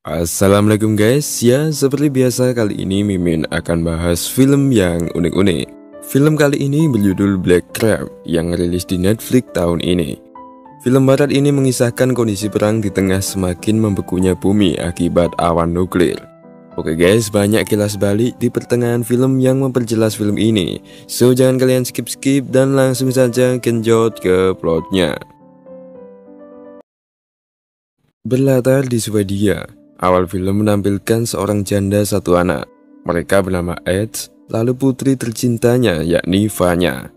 Assalamualaikum guys, ya seperti biasa kali ini Mimin akan bahas film yang unik-unik. Film kali ini berjudul Black Crab yang rilis di Netflix tahun ini. Film barat ini mengisahkan kondisi perang di tengah semakin membekunya bumi akibat awan nuklir. Oke guys, banyak kilas balik di pertengahan film yang memperjelas film ini. So jangan kalian skip-skip dan langsung saja genjot ke plotnya. Berlatar di Swedia. Awal film menampilkan seorang janda satu anak. Mereka bernama Ed, lalu putri tercintanya yakni Vanya.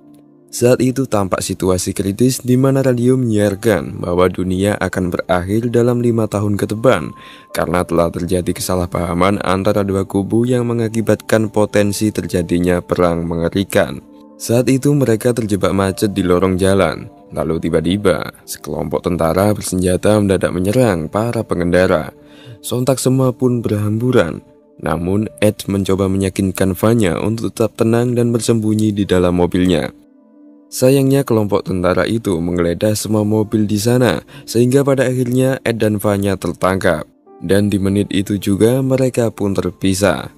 Saat itu tampak situasi kritis di mana radio menyiarkan bahwa dunia akan berakhir dalam 5 tahun ke depan karena telah terjadi kesalahpahaman antara dua kubu yang mengakibatkan potensi terjadinya perang mengerikan. Saat itu mereka terjebak macet di lorong jalan. Lalu tiba-tiba sekelompok tentara bersenjata mendadak menyerang para pengendara. Sontak semua pun berhamburan. Namun Ed mencoba meyakinkan Vanya untuk tetap tenang dan bersembunyi di dalam mobilnya. Sayangnya kelompok tentara itu menggeledah semua mobil di sana, sehingga pada akhirnya Ed dan Vanya tertangkap. Dan di menit itu juga mereka pun terpisah.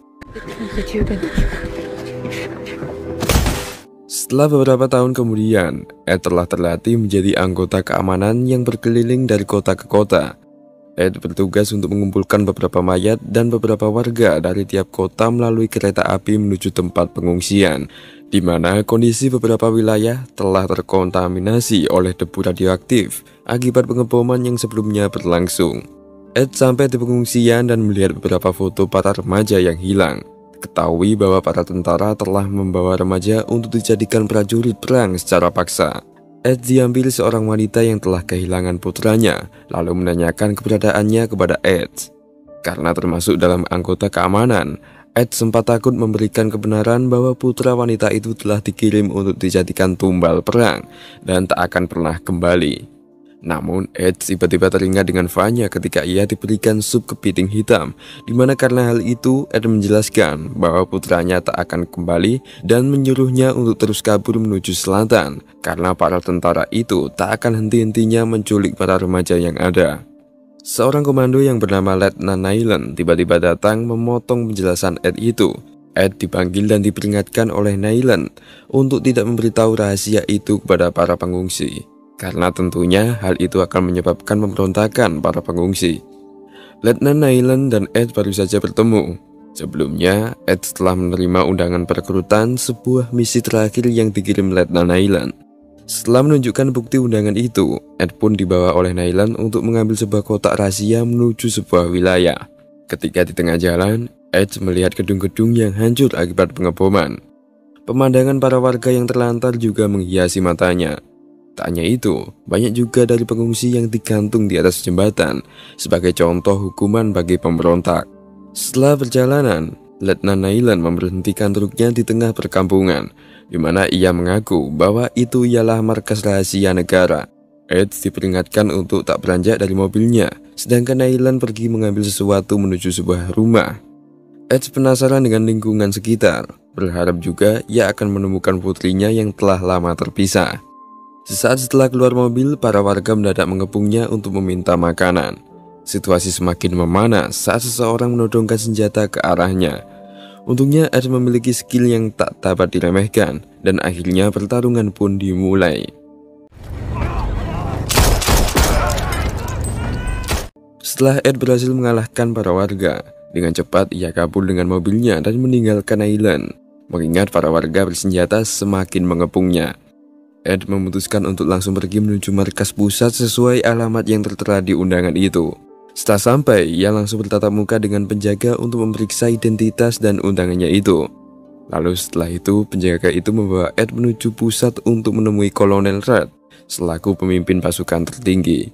Setelah beberapa tahun kemudian, Ed telah terlatih menjadi anggota keamanan yang berkeliling dari kota ke kota. Ed bertugas untuk mengumpulkan beberapa mayat dan beberapa warga dari tiap kota melalui kereta api menuju tempat pengungsian, di mana kondisi beberapa wilayah telah terkontaminasi oleh debu radioaktif akibat pengeboman yang sebelumnya berlangsung. Ed sampai di pengungsian dan melihat beberapa foto para remaja yang hilang. Ketahui bahwa para tentara telah membawa remaja untuk dijadikan prajurit perang secara paksa. Ed diambil seorang wanita yang telah kehilangan putranya, lalu menanyakan keberadaannya kepada Ed. Karena termasuk dalam anggota keamanan, Ed sempat takut memberikan kebenaran bahwa putra wanita itu telah dikirim untuk dijadikan tumbal perang dan tak akan pernah kembali. Namun Ed tiba-tiba teringat dengan Vanya ketika ia diberikan sup kepiting hitam, dimana karena hal itu Ed menjelaskan bahwa putranya tak akan kembali dan menyuruhnya untuk terus kabur menuju selatan karena para tentara itu tak akan henti-hentinya menculik para remaja yang ada. Seorang komando yang bernama Letnan Nailen tiba-tiba datang memotong penjelasan Ed itu. Ed dipanggil dan diperingatkan oleh Nailen untuk tidak memberitahu rahasia itu kepada para pengungsi. Karena tentunya hal itu akan menyebabkan pemberontakan para pengungsi. Letnan Nailen dan Ed baru saja bertemu. Sebelumnya, Ed telah menerima undangan perekrutan sebuah misi terakhir yang dikirim Letnan Nailen. Setelah menunjukkan bukti undangan itu, Ed pun dibawa oleh Nailen untuk mengambil sebuah kotak rahasia menuju sebuah wilayah. Ketika di tengah jalan, Ed melihat gedung-gedung yang hancur akibat pengeboman. Pemandangan para warga yang terlantar juga menghiasi matanya. Tak hanya itu, banyak juga dari pengungsi yang digantung di atas jembatan sebagai contoh hukuman bagi pemberontak. Setelah perjalanan, Letnan Nailen memberhentikan truknya di tengah perkampungan, di mana ia mengaku bahwa itu ialah markas rahasia negara. Ed diperingatkan untuk tak beranjak dari mobilnya, sedangkan Nailen pergi mengambil sesuatu menuju sebuah rumah. Ed penasaran dengan lingkungan sekitar, berharap juga ia akan menemukan putrinya yang telah lama terpisah. Sesaat setelah keluar mobil, para warga mendadak mengepungnya untuk meminta makanan. Situasi semakin memanas saat seseorang menodongkan senjata ke arahnya. Untungnya Ed memiliki skill yang tak dapat diremehkan, dan akhirnya pertarungan pun dimulai. Setelah Ed berhasil mengalahkan para warga, dengan cepat ia kabur dengan mobilnya dan meninggalkan Island. Mengingat para warga bersenjata semakin mengepungnya, Ed memutuskan untuk langsung pergi menuju markas pusat sesuai alamat yang tertera di undangan itu. Setelah sampai, ia langsung bertatap muka dengan penjaga untuk memeriksa identitas dan undangannya itu. Lalu setelah itu, penjaga itu membawa Ed menuju pusat untuk menemui Kolonel Red selaku pemimpin pasukan tertinggi.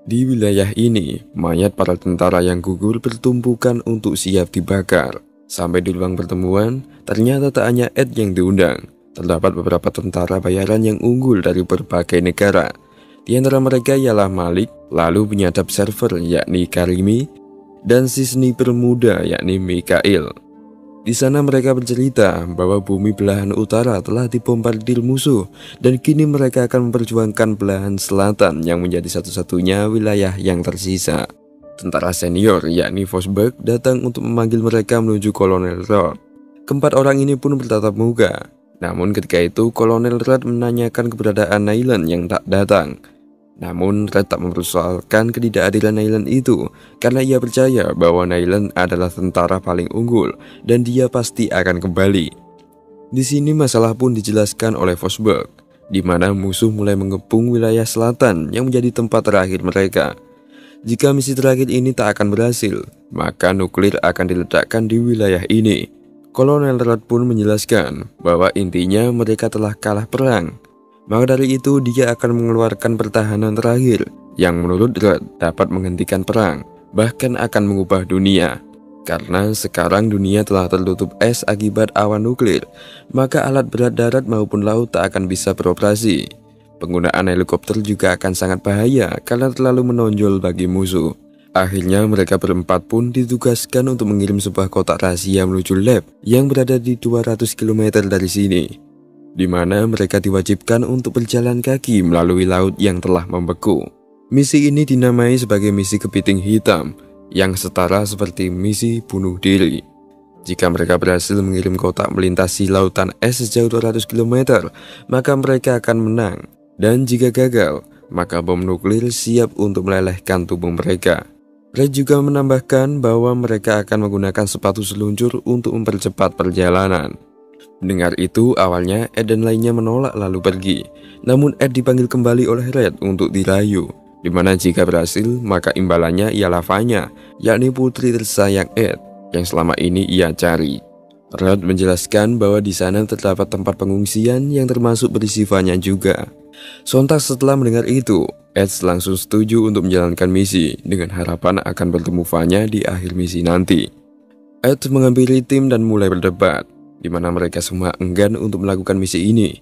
Di wilayah ini, mayat para tentara yang gugur bertumpukan untuk siap dibakar. Sampai di ruang pertemuan, ternyata tak hanya Ed yang diundang. Terdapat beberapa tentara bayaran yang unggul dari berbagai negara. Di antara mereka ialah Malik, lalu penyadap server yakni Karimi, dan si sniper muda yakni Mikhail. Di sana mereka bercerita bahwa bumi belahan utara telah dibombardir musuh dan kini mereka akan memperjuangkan belahan selatan yang menjadi satu-satunya wilayah yang tersisa. Tentara senior yakni Vosburg datang untuk memanggil mereka menuju Kolonel Roth. Keempat orang ini pun bertatap muka. Namun ketika itu Kolonel Roth menanyakan keberadaan Nayland yang tak datang. Namun Red tak mempersoalkan ketidakhadiran Nayland itu karena ia percaya bahwa Nayland adalah tentara paling unggul dan dia pasti akan kembali. Di sini masalah pun dijelaskan oleh Vosburg, di mana musuh mulai mengepung wilayah selatan yang menjadi tempat terakhir mereka. Jika misi terakhir ini tak akan berhasil, maka nuklir akan diledakkan di wilayah ini. Kolonel Roth pun menjelaskan bahwa intinya mereka telah kalah perang. Maka dari itu dia akan mengeluarkan pertahanan terakhir yang menurut Roth dapat menghentikan perang, bahkan akan mengubah dunia. Karena sekarang dunia telah tertutup es akibat awan nuklir, maka alat berat darat maupun laut tak akan bisa beroperasi. Penggunaan helikopter juga akan sangat bahaya karena terlalu menonjol bagi musuh. Akhirnya mereka berempat pun ditugaskan untuk mengirim sebuah kotak rahasia menuju lab yang berada di 200 km dari sini, di mana mereka diwajibkan untuk berjalan kaki melalui laut yang telah membeku. Misi ini dinamai sebagai misi kepiting hitam, yang setara seperti misi bunuh diri. Jika mereka berhasil mengirim kotak melintasi lautan es sejauh 200 km, maka mereka akan menang. Dan jika gagal, maka bom nuklir siap untuk melelehkan tubuh mereka. Red juga menambahkan bahwa mereka akan menggunakan sepatu seluncur untuk mempercepat perjalanan. Mendengar itu, awalnya Ed dan lainnya menolak lalu pergi. Namun Ed dipanggil kembali oleh Red untuk dirayu, di mana jika berhasil, maka imbalannya ialah Vanya, yakni putri tersayang Ed yang selama ini ia cari. Red menjelaskan bahwa di sana terdapat tempat pengungsian yang termasuk berisi Vanya juga. Sontak setelah mendengar itu, Ed langsung setuju untuk menjalankan misi dengan harapan akan bertemu Vanya di akhir misi nanti. Ed menghampiri tim dan mulai berdebat, di mana mereka semua enggan untuk melakukan misi ini.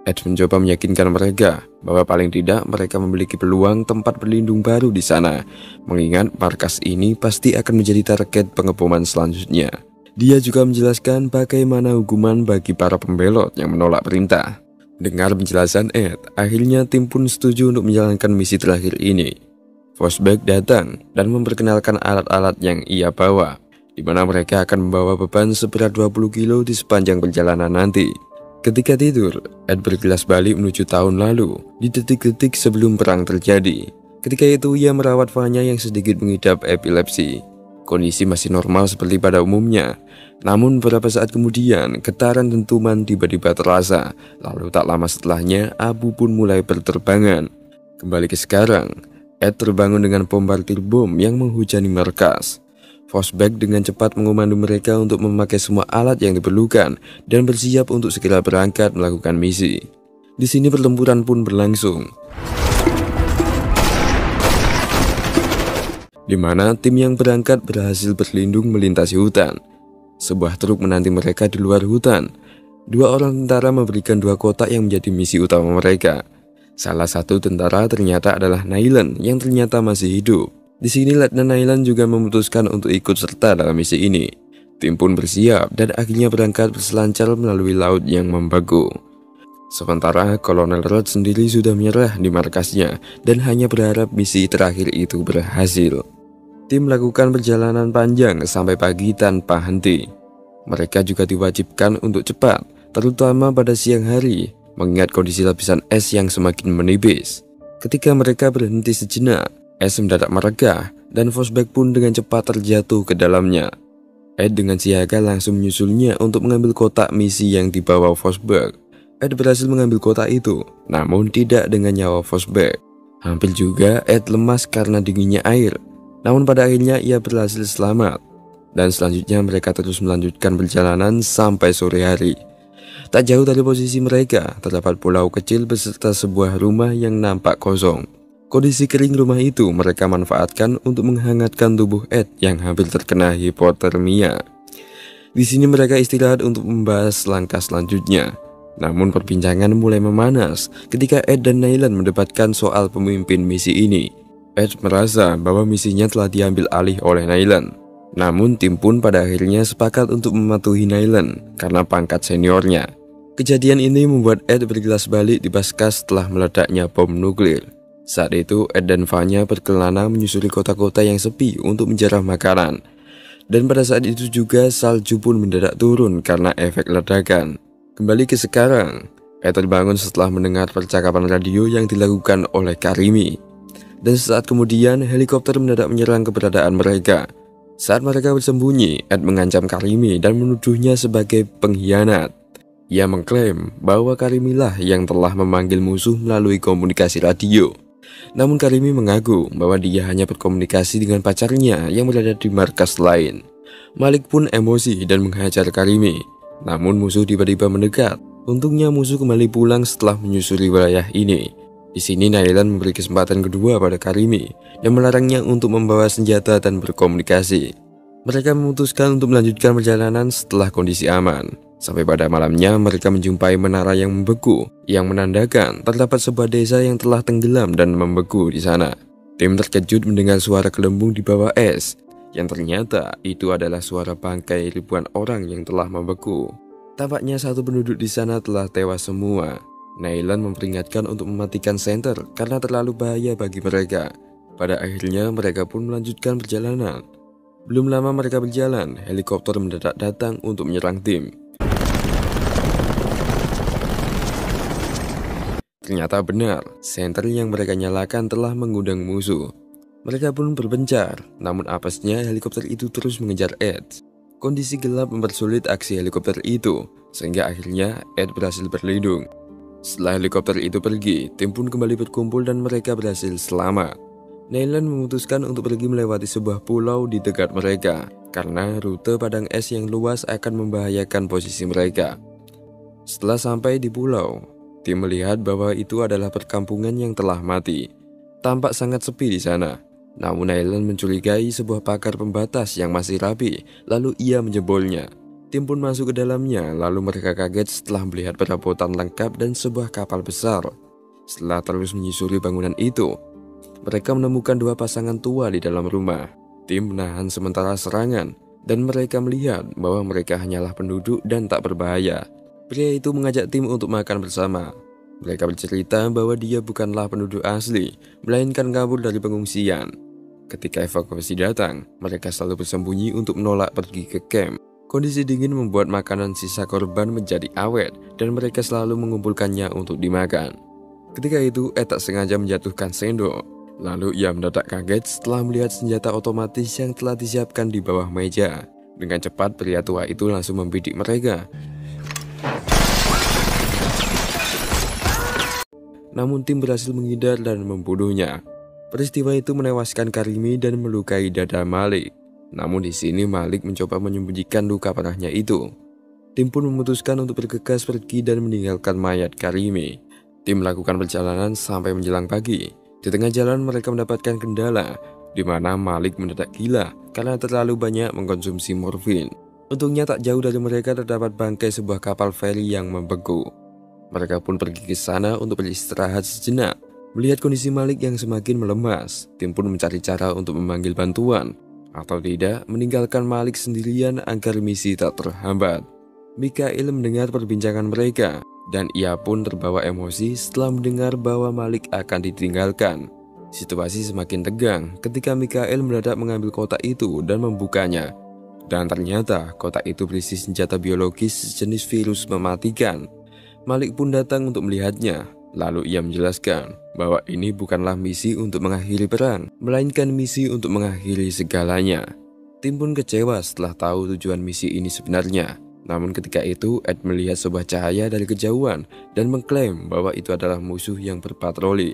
Ed mencoba meyakinkan mereka bahwa paling tidak mereka memiliki peluang tempat berlindung baru di sana, mengingat markas ini pasti akan menjadi target pengeboman selanjutnya. Dia juga menjelaskan bagaimana hukuman bagi para pembelot yang menolak perintah. Dengar penjelasan Ed, akhirnya tim pun setuju untuk menjalankan misi terakhir ini. Vosburg datang dan memperkenalkan alat-alat yang ia bawa, di mana mereka akan membawa beban seberat 20 kilo di sepanjang perjalanan nanti. Ketika tidur, Ed bergelas balik menuju tahun lalu, di detik-detik sebelum perang terjadi. Ketika itu ia merawat Vanya yang sedikit mengidap epilepsi. Kondisi masih normal seperti pada umumnya. Namun beberapa saat kemudian, getaran dentuman tiba-tiba terasa. Lalu tak lama setelahnya, abu pun mulai berterbangan. Kembali ke sekarang, Ed terbangun dengan bombardir bom yang menghujani markas. Vosburg dengan cepat mengomando mereka untuk memakai semua alat yang diperlukan dan bersiap untuk segera berangkat melakukan misi. Di sini pertempuran pun berlangsung, di mana tim yang berangkat berhasil berlindung melintasi hutan. Sebuah truk menanti mereka di luar hutan. Dua orang tentara memberikan dua kotak yang menjadi misi utama mereka. Salah satu tentara ternyata adalah Nayland yang ternyata masih hidup. Di sini Letnan Nayland juga memutuskan untuk ikut serta dalam misi ini. Tim pun bersiap dan akhirnya berangkat berselancar melalui laut yang membeku. Sementara Kolonel Roth sendiri sudah menyerah di markasnya dan hanya berharap misi terakhir itu berhasil. Tim melakukan perjalanan panjang sampai pagi tanpa henti. Mereka juga diwajibkan untuk cepat, terutama pada siang hari, mengingat kondisi lapisan es yang semakin menipis. Ketika mereka berhenti sejenak, es mendadak mereka dan Vosburg pun dengan cepat terjatuh ke dalamnya. Ed dengan siaga langsung menyusulnya untuk mengambil kotak misi yang dibawa Vosburg. Ed berhasil mengambil kotak itu, namun tidak dengan nyawa Vosburg. Hampir juga Ed lemas karena dinginnya air, namun pada akhirnya ia berhasil selamat. Dan selanjutnya mereka terus melanjutkan perjalanan sampai sore hari. Tak jauh dari posisi mereka, terdapat pulau kecil beserta sebuah rumah yang nampak kosong. Kondisi kering rumah itu mereka manfaatkan untuk menghangatkan tubuh Ed yang hampir terkena hipotermia. Di sini mereka istirahat untuk membahas langkah selanjutnya. Namun perbincangan mulai memanas ketika Ed dan Nayland mendebatkan soal pemimpin misi ini. Ed merasa bahwa misinya telah diambil alih oleh Nayland. Namun tim pun pada akhirnya sepakat untuk mematuhi Nayland karena pangkat seniornya. Kejadian ini membuat Ed bergelas balik di pasca setelah meledaknya bom nuklir. Saat itu, Ed dan Vanya berkelana menyusuri kota-kota yang sepi untuk menjarah makanan. Dan pada saat itu juga salju pun mendadak turun karena efek ledakan. Kembali ke sekarang, Ed terbangun setelah mendengar percakapan radio yang dilakukan oleh Karimi. Dan sesaat kemudian, helikopter mendadak menyerang keberadaan mereka. Saat mereka bersembunyi, Ed mengancam Karimi dan menuduhnya sebagai pengkhianat. Ia mengklaim bahwa Karimilah yang telah memanggil musuh melalui komunikasi radio. Namun Karimi mengaku bahwa dia hanya berkomunikasi dengan pacarnya yang berada di markas lain. Malik pun emosi dan menghajar Karimi. Namun musuh tiba-tiba mendekat. Untungnya musuh kembali pulang setelah menyusuri wilayah ini. Di sini Nailan memberi kesempatan kedua pada Karimi dan melarangnya untuk membawa senjata dan berkomunikasi. Mereka memutuskan untuk melanjutkan perjalanan setelah kondisi aman. Sampai pada malamnya mereka menjumpai menara yang membeku, yang menandakan terdapat sebuah desa yang telah tenggelam dan membeku di sana. Tim terkejut mendengar suara gelembung di bawah es, yang ternyata itu adalah suara bangkai ribuan orang yang telah membeku. Tampaknya satu penduduk di sana telah tewas semua. Nailan memperingatkan untuk mematikan senter karena terlalu bahaya bagi mereka. Pada akhirnya mereka pun melanjutkan perjalanan. Belum lama mereka berjalan, helikopter mendadak datang untuk menyerang tim. Ternyata benar, senter yang mereka nyalakan telah mengundang musuh. Mereka pun berpencar, namun apesnya helikopter itu terus mengejar Ed. Kondisi gelap mempersulit aksi helikopter itu, sehingga akhirnya Ed berhasil berlindung. Setelah helikopter itu pergi, tim pun kembali berkumpul dan mereka berhasil selamat. Nailan memutuskan untuk pergi melewati sebuah pulau di dekat mereka, karena rute padang es yang luas akan membahayakan posisi mereka. Setelah sampai di pulau, tim melihat bahwa itu adalah perkampungan yang telah mati. Tampak sangat sepi di sana. Namun Nailan mencurigai sebuah pagar pembatas yang masih rapi, lalu ia menjebolnya. Tim pun masuk ke dalamnya, lalu mereka kaget setelah melihat perabotan lengkap dan sebuah kapal besar. Setelah terus menyusuri bangunan itu, mereka menemukan dua pasangan tua di dalam rumah. Tim menahan sementara serangan, dan mereka melihat bahwa mereka hanyalah penduduk dan tak berbahaya. Pria itu mengajak tim untuk makan bersama. Mereka bercerita bahwa dia bukanlah penduduk asli, melainkan kabur dari pengungsian. Ketika evakuasi datang, mereka selalu bersembunyi untuk menolak pergi ke camp. Kondisi dingin membuat makanan sisa korban menjadi awet dan mereka selalu mengumpulkannya untuk dimakan. Ketika itu, Ed tak sengaja menjatuhkan sendok. Lalu ia mendadak kaget setelah melihat senjata otomatis yang telah disiapkan di bawah meja. Dengan cepat, pria tua itu langsung membidik mereka. Namun tim berhasil menghindar dan membunuhnya. Peristiwa itu menewaskan Karimi dan melukai dada Malik. Namun di sini Malik mencoba menyembunyikan luka parahnya itu. Tim pun memutuskan untuk bergegas pergi dan meninggalkan mayat Karimi. Tim melakukan perjalanan sampai menjelang pagi. Di tengah jalan mereka mendapatkan kendala, di mana Malik mendadak gila karena terlalu banyak mengkonsumsi morfin. Untungnya tak jauh dari mereka terdapat bangkai sebuah kapal feri yang membeku. Mereka pun pergi ke sana untuk beristirahat sejenak. Melihat kondisi Malik yang semakin melemas, tim pun mencari cara untuk memanggil bantuan. Atau tidak, meninggalkan Malik sendirian agar misi tak terhambat. Mikhail mendengar perbincangan mereka, dan ia pun terbawa emosi setelah mendengar bahwa Malik akan ditinggalkan. Situasi semakin tegang ketika Mikhail mendadak mengambil kotak itu dan membukanya. Dan ternyata kotak itu berisi senjata biologis sejenis virus mematikan. Malik pun datang untuk melihatnya. Lalu ia menjelaskan bahwa ini bukanlah misi untuk mengakhiri perang, melainkan misi untuk mengakhiri segalanya. Tim pun kecewa setelah tahu tujuan misi ini sebenarnya. Namun ketika itu Ed melihat sebuah cahaya dari kejauhan dan mengklaim bahwa itu adalah musuh yang berpatroli.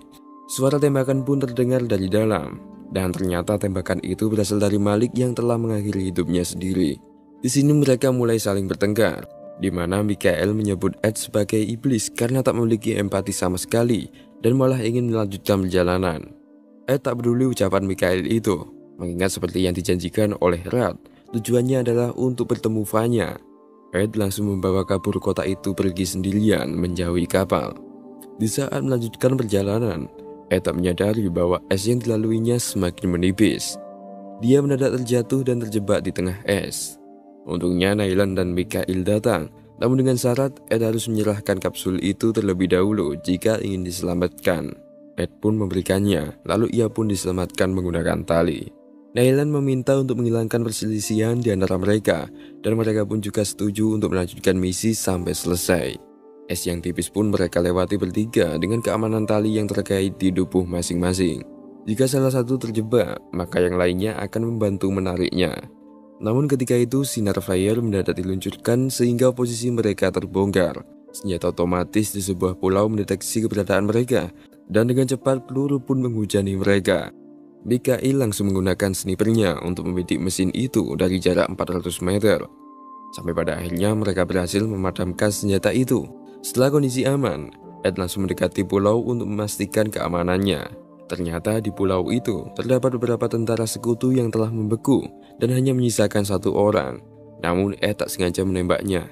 Suara tembakan pun terdengar dari dalam, dan ternyata tembakan itu berasal dari Malik yang telah mengakhiri hidupnya sendiri. Di sini mereka mulai saling bertengkar, di mana Mikhail menyebut Ed sebagai iblis karena tak memiliki empati sama sekali dan malah ingin melanjutkan perjalanan. Ed tak peduli ucapan Mikhail itu, mengingat seperti yang dijanjikan oleh Rat, tujuannya adalah untuk bertemu Vanya. Ed langsung membawa kabur kotak itu pergi sendirian menjauhi kapal. Di saat melanjutkan perjalanan, Ed tak menyadari bahwa es yang dilaluinya semakin menipis. Dia mendadak terjatuh dan terjebak di tengah es. Untungnya Nailan dan Mikhail datang, namun dengan syarat Ed harus menyerahkan kapsul itu terlebih dahulu jika ingin diselamatkan. Ed pun memberikannya, lalu ia pun diselamatkan menggunakan tali. Naylan meminta untuk menghilangkan perselisihan di antara mereka, dan mereka pun juga setuju untuk melanjutkan misi sampai selesai. Es yang tipis pun mereka lewati bertiga dengan keamanan tali yang terkait di tubuh masing-masing. Jika salah satu terjebak, maka yang lainnya akan membantu menariknya. Namun ketika itu sinar flare mendadak diluncurkan sehingga posisi mereka terbongkar. Senjata otomatis di sebuah pulau mendeteksi keberadaan mereka, dan dengan cepat peluru pun menghujani mereka. Mikhail langsung menggunakan snipernya untuk membidik mesin itu dari jarak 400 meter. Sampai pada akhirnya mereka berhasil memadamkan senjata itu. Setelah kondisi aman, Ed langsung mendekati pulau untuk memastikan keamanannya. Ternyata di pulau itu terdapat beberapa tentara sekutu yang telah membeku dan hanya menyisakan satu orang. Namun Ed tak sengaja menembaknya.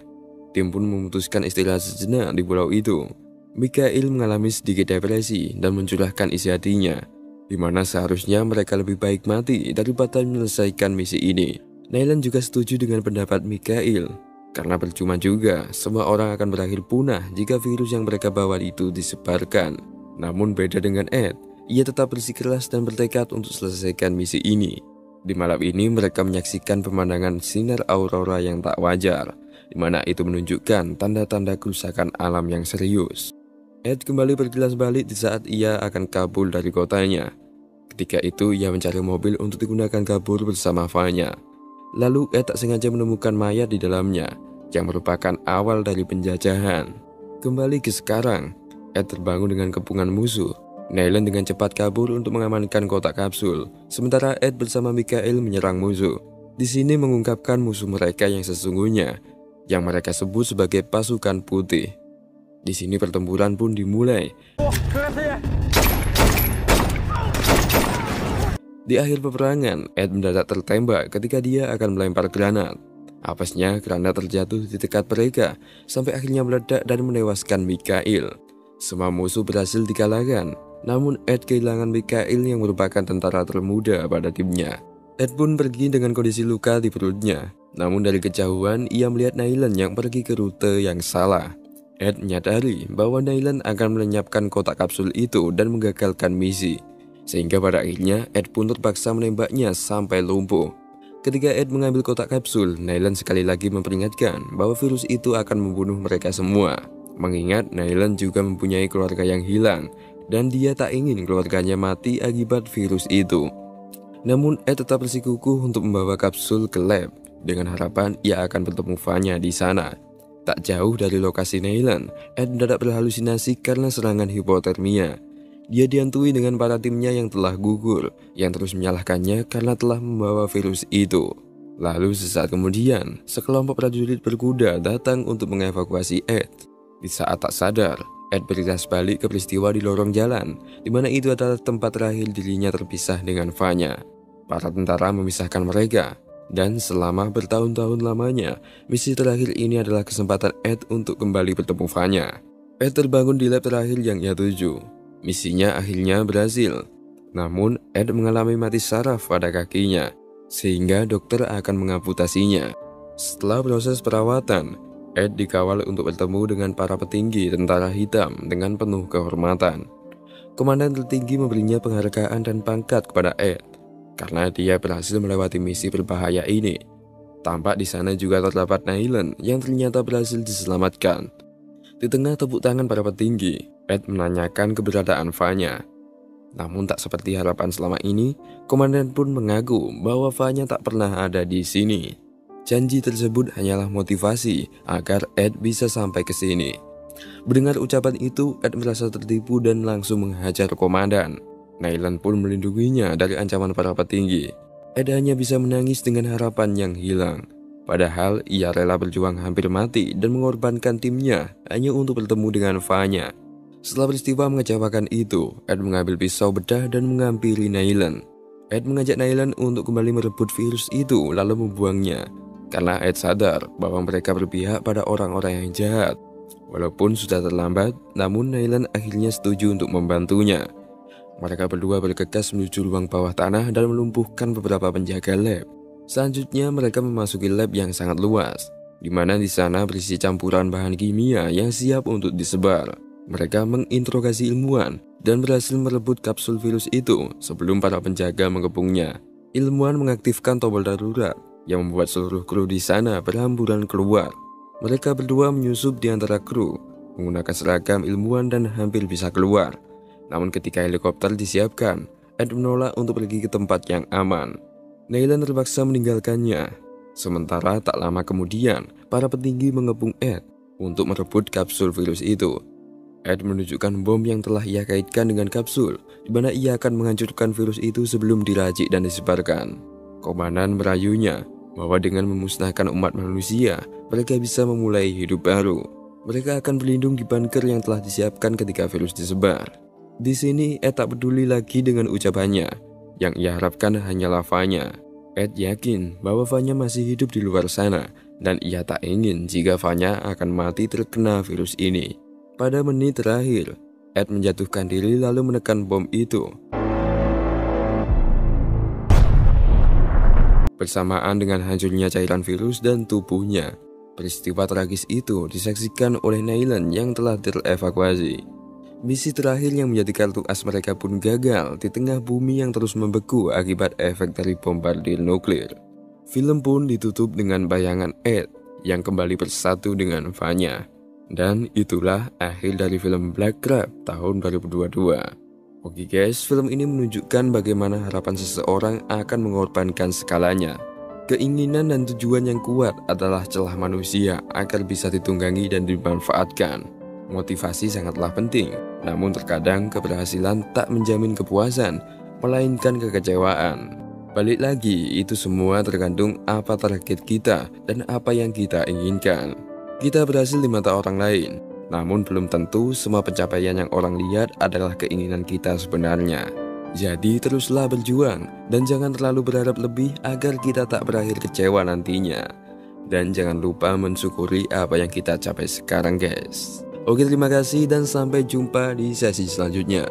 Tim pun memutuskan istirahat sejenak di pulau itu. Mikhail mengalami sedikit depresi dan mencurahkan isi hatinya, di mana seharusnya mereka lebih baik mati daripada menyelesaikan misi ini. Naylan juga setuju dengan pendapat Mikhail, karena percuma juga semua orang akan berakhir punah jika virus yang mereka bawa itu disebarkan. Namun beda dengan Ed, ia tetap bersikeras dan bertekad untuk selesaikan misi ini. Di malam ini mereka menyaksikan pemandangan sinar aurora yang tak wajar, di mana itu menunjukkan tanda-tanda kerusakan alam yang serius. Ed kembali bergelas balik di saat ia akan kabur dari kotanya. Ketika itu ia mencari mobil untuk digunakan kabur bersama Vanya. Lalu Ed tak sengaja menemukan mayat di dalamnya, yang merupakan awal dari penjajahan. Kembali ke sekarang, Ed terbangun dengan kepungan musuh. Naylan dengan cepat kabur untuk mengamankan kotak kapsul, sementara Ed bersama Mikhail menyerang musuh. Di sini mengungkapkan musuh mereka yang sesungguhnya, yang mereka sebut sebagai pasukan putih. Di sini pertempuran pun dimulai. Di akhir peperangan, Ed mendadak tertembak ketika dia akan melempar granat. Apesnya, granat terjatuh di dekat mereka, sampai akhirnya meledak dan menewaskan Mikhail. Semua musuh berhasil dikalahkan, namun Ed kehilangan Mikhail yang merupakan tentara termuda pada timnya. Ed pun pergi dengan kondisi luka di perutnya, namun dari kejauhan ia melihat Naylan yang pergi ke rute yang salah. Ed menyadari bahwa Naylan akan melenyapkan kotak kapsul itu dan menggagalkan misi. Sehingga pada akhirnya Ed pun terpaksa menembaknya sampai lumpuh. Ketika Ed mengambil kotak kapsul, Naylan sekali lagi memperingatkan bahwa virus itu akan membunuh mereka semua. Mengingat Naylan juga mempunyai keluarga yang hilang, dan dia tak ingin keluarganya mati akibat virus itu. Namun Ed tetap bersikukuh untuk membawa kapsul ke lab, dengan harapan ia akan bertemu Vanya di sana. Tak jauh dari lokasi Naylan, Ed mendadak berhalusinasi karena serangan hipotermia. Dia dihantui dengan para timnya yang telah gugur, yang terus menyalahkannya karena telah membawa virus itu. Lalu sesaat kemudian, sekelompok prajurit berkuda datang untuk mengevakuasi Ed. Di saat tak sadar, Ed beriras balik ke peristiwa di lorong jalan, di mana itu adalah tempat terakhir dirinya terpisah dengan Vanya. Para tentara memisahkan mereka, dan selama bertahun-tahun lamanya, misi terakhir ini adalah kesempatan Ed untuk kembali bertemu Vanya. Ed terbangun di lab terakhir yang ia tuju. Misinya akhirnya berhasil. Namun, Ed mengalami mati saraf pada kakinya, sehingga dokter akan mengamputasinya. Setelah proses perawatan, Ed dikawal untuk bertemu dengan para petinggi tentara hitam dengan penuh kehormatan. Komandan tertinggi memberinya penghargaan dan pangkat kepada Ed, karena dia berhasil melewati misi berbahaya ini. Tampak di sana juga terdapat Naylan yang ternyata berhasil diselamatkan. Di tengah tepuk tangan para petinggi, Ed menanyakan keberadaan Vanya. Namun tak seperti harapan selama ini, komandan pun mengaku bahwa Vanya tak pernah ada di sini. Janji tersebut hanyalah motivasi agar Ed bisa sampai ke sini. Mendengar ucapan itu, Ed merasa tertipu dan langsung menghajar komandan. Naylan pun melindunginya dari ancaman para petinggi. Ed hanya bisa menangis dengan harapan yang hilang. Padahal ia rela berjuang hampir mati dan mengorbankan timnya hanya untuk bertemu dengan Vanya. Setelah peristiwa mengecewakan itu, Ed mengambil pisau bedah dan menghampiri Naylan. Ed mengajak Naylan untuk kembali merebut virus itu lalu membuangnya, karena Ed sadar bahwa mereka berpihak pada orang-orang yang jahat. Walaupun sudah terlambat, namun Naylan akhirnya setuju untuk membantunya. Mereka berdua bergegas menuju ruang bawah tanah dan melumpuhkan beberapa penjaga lab. Selanjutnya mereka memasuki lab yang sangat luas, di mana di sana berisi campuran bahan kimia yang siap untuk disebar. Mereka menginterogasi ilmuwan dan berhasil merebut kapsul virus itu sebelum para penjaga mengepungnya. Ilmuwan mengaktifkan tombol darurat yang membuat seluruh kru di sana berhamburan keluar. Mereka berdua menyusup di antara kru, menggunakan seragam ilmuwan dan hampir bisa keluar. Namun ketika helikopter disiapkan, Ed menolak untuk pergi ke tempat yang aman. Neyland terpaksa meninggalkannya. Sementara tak lama kemudian, para petinggi mengepung Ed untuk merebut kapsul virus itu. Ed menunjukkan bom yang telah ia kaitkan dengan kapsul, di mana ia akan menghancurkan virus itu sebelum diracik dan disebarkan. Komandan merayunya bahwa dengan memusnahkan umat manusia, mereka bisa memulai hidup baru. Mereka akan berlindung di bunker yang telah disiapkan ketika virus disebar. Di sini Ed tak peduli lagi dengan ucapannya. Yang ia harapkan hanya Vanya. Ed yakin bahwa Vanya masih hidup di luar sana, dan ia tak ingin jika Vanya akan mati terkena virus ini. Pada menit terakhir, Ed menjatuhkan diri lalu menekan bom itu. Bersamaan dengan hancurnya cairan virus dan tubuhnya, peristiwa tragis itu disaksikan oleh Neyland yang telah terevakuasi. Misi terakhir yang menjadi kartu as mereka pun gagal di tengah bumi yang terus membeku akibat efek dari bombardir nuklir. Film pun ditutup dengan bayangan Ed yang kembali bersatu dengan Vanya. Dan itulah akhir dari film Black Crab tahun 2022. Oke guys, film ini menunjukkan bagaimana harapan seseorang akan mengorbankan segalanya. Keinginan dan tujuan yang kuat adalah celah manusia agar bisa ditunggangi dan dimanfaatkan. Motivasi sangatlah penting, namun terkadang keberhasilan tak menjamin kepuasan, melainkan kekecewaan. Balik lagi, itu semua tergantung apa target kita dan apa yang kita inginkan. Kita berhasil di mata orang lain, namun belum tentu semua pencapaian yang orang lihat adalah keinginan kita sebenarnya. Jadi teruslah berjuang dan jangan terlalu berharap lebih agar kita tak berakhir kecewa nantinya. Dan jangan lupa mensyukuri apa yang kita capai sekarang guys. Oke, terima kasih dan sampai jumpa di sesi selanjutnya.